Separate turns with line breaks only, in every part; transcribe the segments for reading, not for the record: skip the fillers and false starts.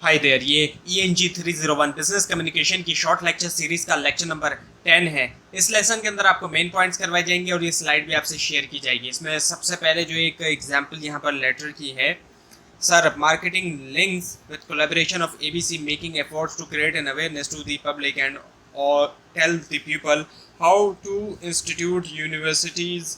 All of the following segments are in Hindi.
हाय देयर, ये ENG 301 बिजनेस कम्युनिकेशन की शॉर्ट लेक्चर सीरीज का लेक्चर नंबर 10 है। इस लेसन के अंदर आपको मेन पॉइंट्स करवाए जाएंगे और ये स्लाइड भी आपसे शेयर की जाएगी। इसमें सबसे पहले जो एक एग्जांपल यहाँ पर लेटर की है, sir marketing links with collaboration of ABC making efforts to create an awareness to the public and और tell the people how to institute universities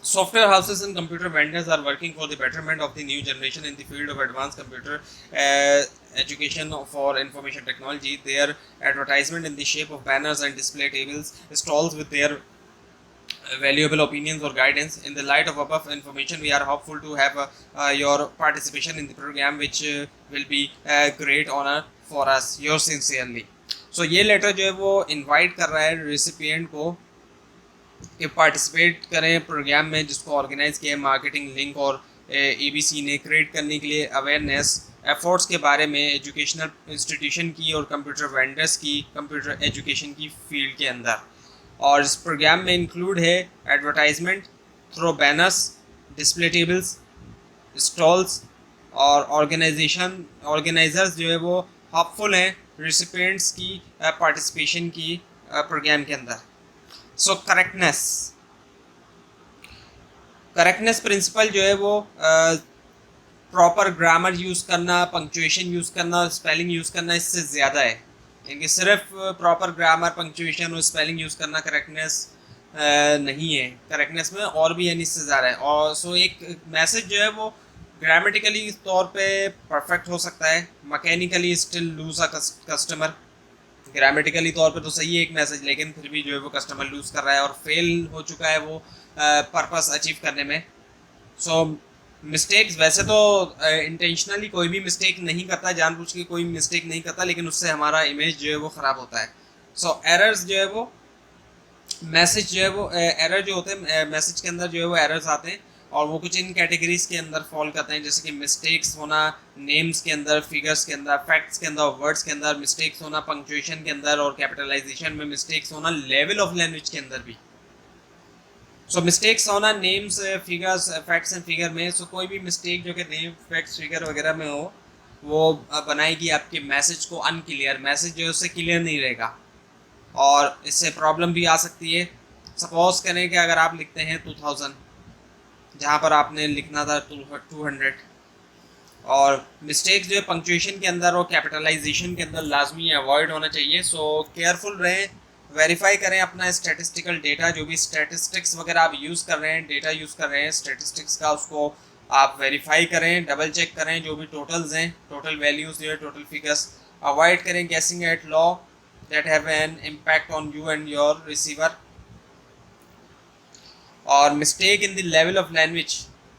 software houses and computer vendors are working for the betterment of the new generation in the field of advanced computer education for information technology. Their advertisement in the shape of banners and display tables, stalls with their valuable opinions or guidance. In the light of above information, we are hopeful to have your participation in the program, which will be a great honor for us. Yours sincerely. So ये लेटर जो है वो इनवाइट कर रहा है रेसिपिएंट को कि पार्टिसिपेट करें प्रोग्राम में जिसको ऑर्गेनाइज किया है मार्केटिंग लिंक और ABC ने क्रिएट करने के लिए अवेयरनेस एफर्ट्स के बारे में एजुकेशनल इंस्टीट्यूशन की और कंप्यूटर वेंडर्स की कंप्यूटर एजुकेशन की फील्ड के अंदर। और इस प्रोग्राम में इंक्लूड है advertisement through banners, display tables, stalls और ऑर्गेनाइजर्स जो है वो होपफुल हैं रिसिपिएंट्स की पार्टिसिपेशन की प्रोग्राम के अंदर। सो करेक्टनेस प्रिंसिपल जो है वो प्रॉपर ग्रामर यूज़ करना, पंक्चुएशन यूज़ करना और स्पेलिंग यूज़ करना इससे ज़्यादा है। यानी सिर्फ प्रॉपर ग्रामर, पंक्चुएशन और स्पेलिंग यूज़ करना करेक्टनेस नहीं है। करेक्टनेस में और भी यानी इससे ज़्यादा है। और सो एक मैसेज जो है वो ग्रामेटिकली तौर पे परफेक्ट हो सकता है, mechanically still lose a customer. Grammatically तौर पे तो सही है एक मैसेज, लेकिन फिर भी जो है वो कस्टमर लूज कर रहा है और फेल हो चुका है वो पर्पस अचीव करने में। सो मिस्टेक्स वैसे तो इंटेंशनली कोई भी मिस्टेक नहीं करता, जानबूझ के कोई मिस्टेक नहीं करता, लेकिन उससे हमारा इमेज जो है वो ख़राब होता है। सो एरर्स जो है वो मैसेज जो है वो एरर जो होते हैं मैसेज के अंदर जो है वो एरर्स आते हैं और वो कुछ इन कैटेगरीज के अंदर फॉल करते हैं, जैसे कि मिस्टेक्स होना नेम्स के अंदर, फिगर्स के अंदर, फैक्ट्स के अंदर, वर्ड्स के अंदर मिस्टेक्स होना, पंक्चुएशन के अंदर और कैपिटलाइजेशन में मिस्टेक्स होना, लेवल ऑफ लैंग्वेज के अंदर भी। सो मिस्टेक्स होना names, figures, facts and figure में। सो कोई भी मिस्टेक जो कि नेम, फैक्ट्स, फिगर वगैरह में हो वो बनाएगी आपके मैसेज को अनक्लियर। मैसेज जो है उससे क्लियर नहीं रहेगा और इससे प्रॉब्लम भी आ सकती है। सपोज करें कि अगर आप लिखते हैं 2000 जहाँ पर आपने लिखना था 200, और मिस्टेक्स जो है पंक्चुएशन के अंदर और कैपिटलाइजेशन के अंदर लाजमी अवॉइड होना चाहिए। सो केयरफुल रहें, वेरीफाई करें अपना स्टैटिस्टिकल डेटा, जो भी स्टैटिस्टिक्स वगैरह आप यूज़ कर रहे हैं, डेटा यूज़ कर रहे हैं स्टैटिस्टिक्स का, उसको आप वेरीफाई करें, डबल चेक करें। जो भी टोटल्स हैं, टोटल वैल्यूज़ जो है, टोटल फिगर्स अवॉइड करें guessing at all that have an impact on you and your receiver. और mistake in the level of language.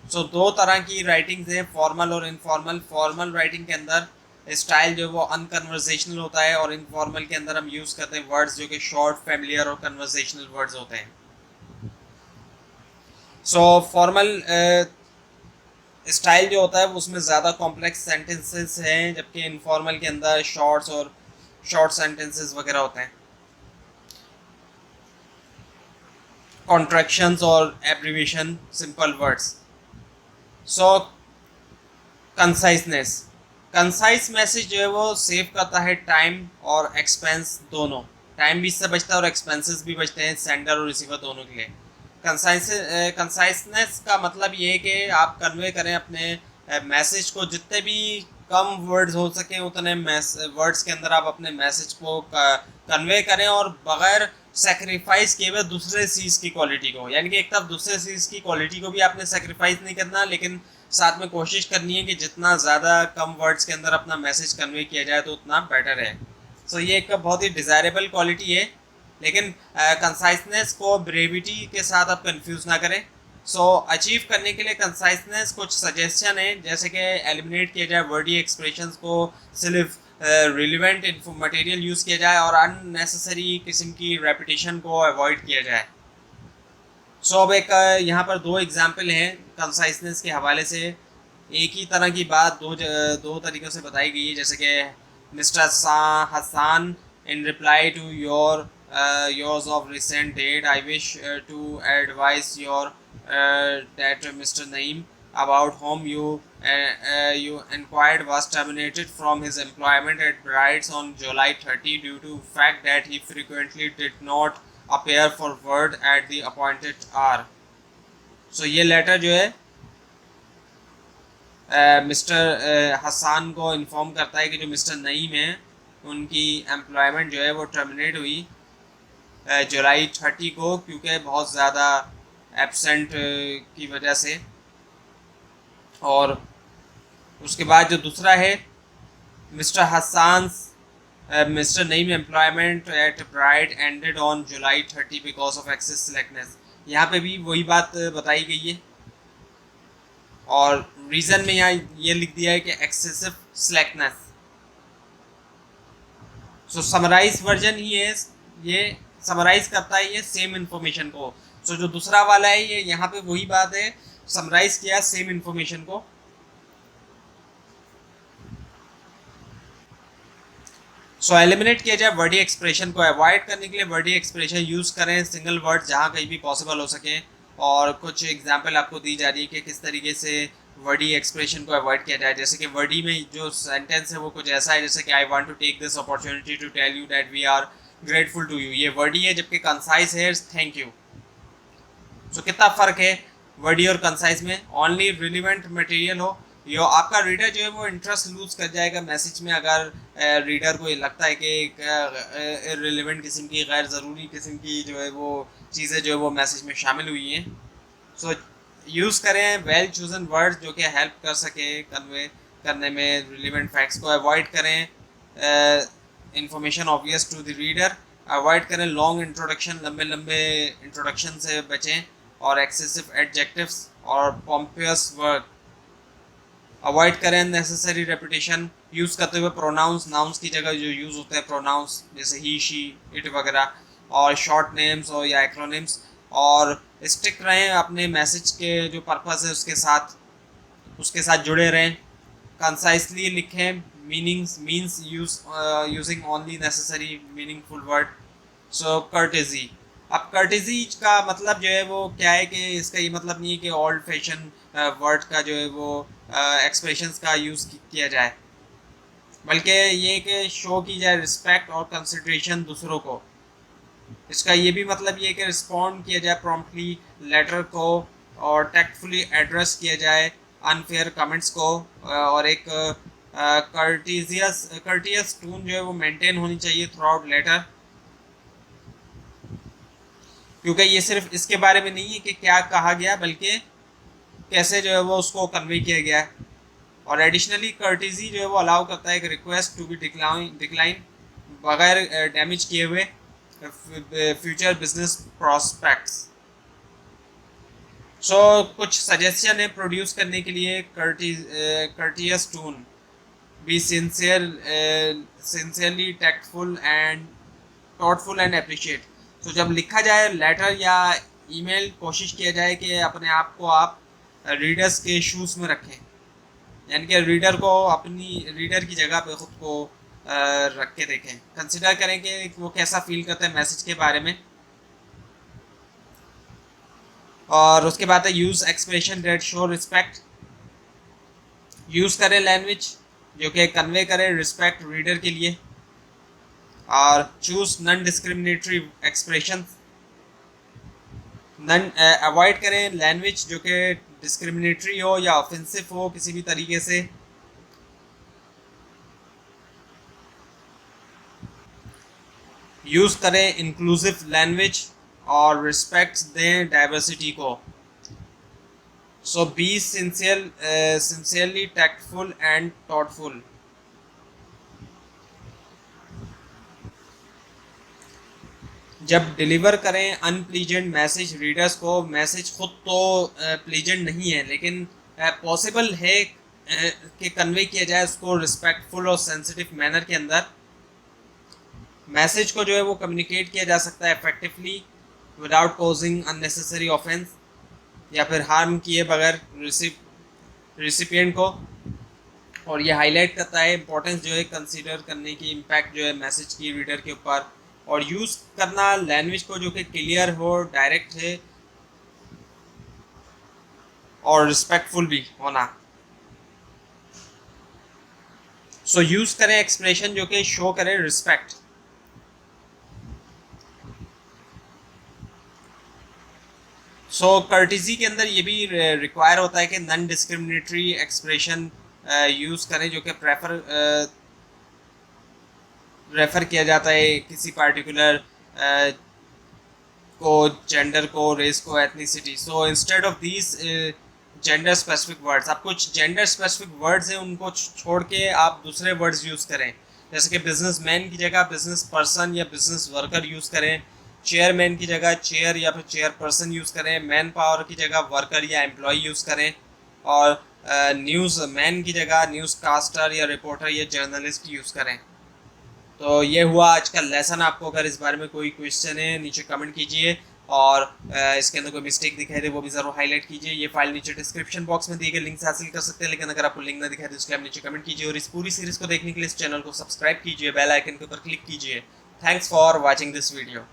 So दो तरह की राइटिंग्स हैं, फॉर्मल और इनफॉर्मल। फॉर्मल राइटिंग के अंदर स्टाइल जो वो अनकन्वर्सेशनल होता है और इनफॉर्मल के अंदर हम यूज़ करते हैं वर्ड्स जो कि शॉर्ट, फैमिलियर और कन्वर्सेशनल वर्ड्स होते हैं। सो फॉर्मल स्टाइल जो होता है उसमें ज़्यादा कॉम्प्लेक्स सेंटेंसेस हैं, जबकि इनफॉर्मल के अंदर शॉर्ट्स और शॉर्ट सेंटेंसेस वगैरह होते हैं, कॉन्ट्रैक्शंस और एब्रीविएशन, सिंपल वर्ड्स। सो कंसाइसनेस, कंसाइज मैसेज जो है वो सेव करता है टाइम और एक्सपेंस दोनों। टाइम भी इससे बचता है और एक्सपेंसेस भी बचते हैं सेंडर और रिसीवर दोनों के लिए। कंसाइसनेस का मतलब ये है कि आप कन्वे करें अपने मैसेज को, जितने भी कम वर्ड्स हो सकें उतने वर्ड्स के अंदर आप अपने मैसेज को कन्वे करें और बगैर सेक्रीफाइस किए हुए दूसरे चीज़ की क्वालिटी को। यानी कि एक तरफ दूसरे चीज़ की क्वालिटी को भी आपने सेक्रीफाइस नहीं करना, लेकिन साथ में कोशिश करनी है कि जितना ज़्यादा कम वर्ड्स के अंदर अपना मैसेज कन्वे किया जाए तो उतना बेटर है। सो ये एक बहुत ही डिज़ायरेबल क्वालिटी है, लेकिन कंसाइसनेस को ब्रेविटी के साथ आप कंफ्यूज ना करें। सो अचीव करने के लिए कंसाइसनेस कुछ सजेशन है, जैसे कि एलिमिनेट किया जाए वर्डी एक्सप्रेशंस को, सिर्फ रिलेवेंट मटेरियल यूज़ किया जाए और अननेसेसरी किस्म की रेपिटेशन को अवॉइड किया जाए। सो अब एक यहाँ पर दो एग्जाम्पल हैं कंसाइसनेस के हवाले से। एक ही तरह की बात दो तरीक़ों से बताई गई है, जैसे कि mister Hasan in reply to yours of recent date, I wish to advise your that Mr. Naeem, about whom you inquired was terminated from his employment at Brights on July 30 due to fact that he frequently did not appear for word at the appointed hour. So ये लेटर जो है मिस्टर हसान को इन्फॉर्म करता है कि जो मिस्टर नईम है उनकी एम्प्लॉयमेंट जो है वो टर्मिनेट हुई जुलाई 30 को, क्योंकि बहुत ज़्यादा एब्सेंट की वजह से। और उसके बाद जो दूसरा है mister Hasan mister Naeem employment at Bright ended on July 30 because of excess slackness. यहाँ पे भी वही बात बताई गई है और रीज़न में यहाँ ये लिख दिया है कि एक्सेसिव स्लैकनेस। सो समराइज वर्जन ही है, ये समराइज करता है ये सेम इन्फॉर्मेशन को। सो जो दूसरा वाला है ये यहाँ पे वही बात है, समराइज किया सेम इन्फॉर्मेशन को। सो एलिमिनेट किया जाए वर्डी एक्सप्रेशन को। अवॉइड करने के लिए वर्डी एक्सप्रेशन यूज़ करें, सिंगल वर्ड जहाँ कहीं भी पॉसिबल हो सके। और कुछ एग्जांपल आपको दी जा रही है कि किस तरीके से वर्डी एक्सप्रेशन को अवॉइड किया जाए। जैसे कि वर्डी में जो सेंटेंस है वो कुछ ऐसा है जैसे कि I want to take this opportunity to tell you that we are grateful to you, ये वर्डी है, जबकि कंसाइज है थैंक यू। सो कितना फ़र्क है वर्डी और कंसाइज में। ओनली रिलेवेंट मटेरियल हो, यो आपका रीडर जो है वो इंटरेस्ट लूज कर जाएगा मैसेज में अगर रीडर को ये लगता है कि रिलेवेंट किस्म की, गैर ज़रूरी किस्म की जो है वो चीज़ें जो है वो मैसेज में शामिल हुई हैं। सो यूज़ करें वेल चूजन वर्ड्स जो कि हेल्प कर सके कन्वे करने में रिलेवेंट फैक्ट्स को। अवॉइड करें information obvious to the reader. Avoid करें लॉन्ग इंट्रोडक्शन, लंबे लंबे इंट्रोडक्शन से बचें। और एक्सेसिव एडजेक्टिव्स और पॉम्पियस वर्ड अवॉइड करें। नेसेसरी रेपिटेशन यूज़ करते हुए प्रोनाउंस, नाउंस की जगह जो यूज़ होते हैं प्रोनाउंस जैसे ही, शी, इट वगैरह, और शॉर्ट नेम्स और या एक्रोनिम्स। और स्टिक रहें अपने मैसेज के जो पर्पस है उसके साथ जुड़े रहें। कंसाइसली लिखें, means using only necessary meaningful word. So courtesy. अब कर्टेजी का मतलब जो है वो क्या है कि इसका ये मतलब नहीं है कि ओल्ड फैशन वर्ड का जो है वो एक्सप्रेशंस का यूज़ किया जाए, बल्कि ये कि शो की जाए रिस्पेक्ट और कंसिडरेशन दूसरों को। इसका ये भी मतलब ये कि रिस्पॉन्ड किया जाए प्रॉम्प्टली लेटर को और टैक्टफुली एड्रेस किया जाए अनफेयर कमेंट्स को। और एक कर्टियस टून जो है वो मेंटेन होनी चाहिए थ्रू आउट लेटर, क्योंकि ये सिर्फ इसके बारे में नहीं है कि क्या कहा गया बल्कि कैसे जो है वो उसको कन्वे किया गया है। और एडिशनली कर्टिजी जो है वो अलाउ करता है कि रिक्वेस्ट टू बी डिक्लाइन बगैर डैमेज किए हुए फ्यूचर बिजनेस प्रोस्पेक्ट्स। सो कुछ सजेशन है प्रोड्यूस करने के लिए courteous tone. Be sincerely tactful and thoughtful and appreciate. तो जब लिखा जाए लेटर या ईमेल, कोशिश किया जाए कि अपने आप को आप रीडर्स के शूज़ में रखें, यानी कि रीडर की जगह पे ख़ुद को रख के देखें। कंसिडर करें कि वो कैसा फील करता है मैसेज के बारे में। और उसके बाद है use expression that show respect. Use करें लैंग्वेज जो कि कन्वे करे रिस्पेक्ट रीडर के लिए। और choose non discriminatory expression. Avoid करें लैंग्वेज जो कि डिस्क्रिमिनेटरी हो या ऑफेंसिव हो किसी भी तरीके से। यूज़ करें इंक्लूसिव लैंग्वेज और रिस्पेक्ट दें डाइवर्सिटी को। So be sincerely tactful and thoughtful. जब डिलीवर करें अनप्लीजेंट मैसेज रीडर्स को, मैसेज खुद तो प्लीजेंट नहीं है लेकिन पॉसिबल है कि कन्वे किया जाए उसको रिस्पेक्टफुल और सेंसिटिव मैनर के अंदर। मैसेज को जो है वो कम्युनिकेट किया जा सकता है effectively without causing unnecessary offence या फिर हार्म किए बगैर रिसिपिएंट को। और ये हाईलाइट करता है इम्पोर्टेंस जो है कंसीडर करने की इम्पैक्ट जो है मैसेज की रीडर के ऊपर। और यूज़ करना लैंग्वेज को जो कि क्लियर हो, डायरेक्ट है और रिस्पेक्टफुल भी होना। सो यूज करें एक्सप्रेशन जो कि शो करें रिस्पेक्ट। सो कर्टिजी के अंदर ये भी रिक्वायर होता है कि नॉन डिस्क्रिमिनेटरी एक्सप्रेशन यूज करें जो कि रेफर किया जाता है किसी पार्टिकुलर को, जेंडर को, रेस को, ethnicity. So instead of these gender specific words, आप कुछ जेंडर स्पेसिफिक वर्ड्स हैं उनको छोड़ के आप दूसरे वर्ड्स यूज़ करें। जैसे कि बिजनेसमैन की जगह बिजनेस पर्सन या बिजनेस वर्कर यूज़ करें, चेयरमैन की जगह चेयर या फिर चेयर पर्सन यूज़ करें, मैन पावर की जगह वर्कर या एम्प्लॉय यूज़ करें, और न्यूज़ मैन की जगह न्यूज़ कास्टर या रिपोर्टर या जर्नलिस्ट यूज़ करें। तो ये हुआ आज का लेसन। आपको अगर इस बारे में कोई क्वेश्चन है नीचे कमेंट कीजिए, और इसके अंदर कोई मिस्टेक दिखाई दे वो भी ज़रूर हाईलाइट कीजिए। ये फाइल नीचे डिस्क्रिप्शन बॉक्स में दिए गए लिंक से हासिल कर सकते हैं, लेकिन अगर आपको लिंक ना दिखाई दे उसके आप नीचे कमेंट कीजिए। और इस पूरी सीरीज़ को देखने के लिए इस चैनल को सब्सक्राइब कीजिए, बेल आइकन के ऊपर क्लिक कीजिए। Thanks for watching this video.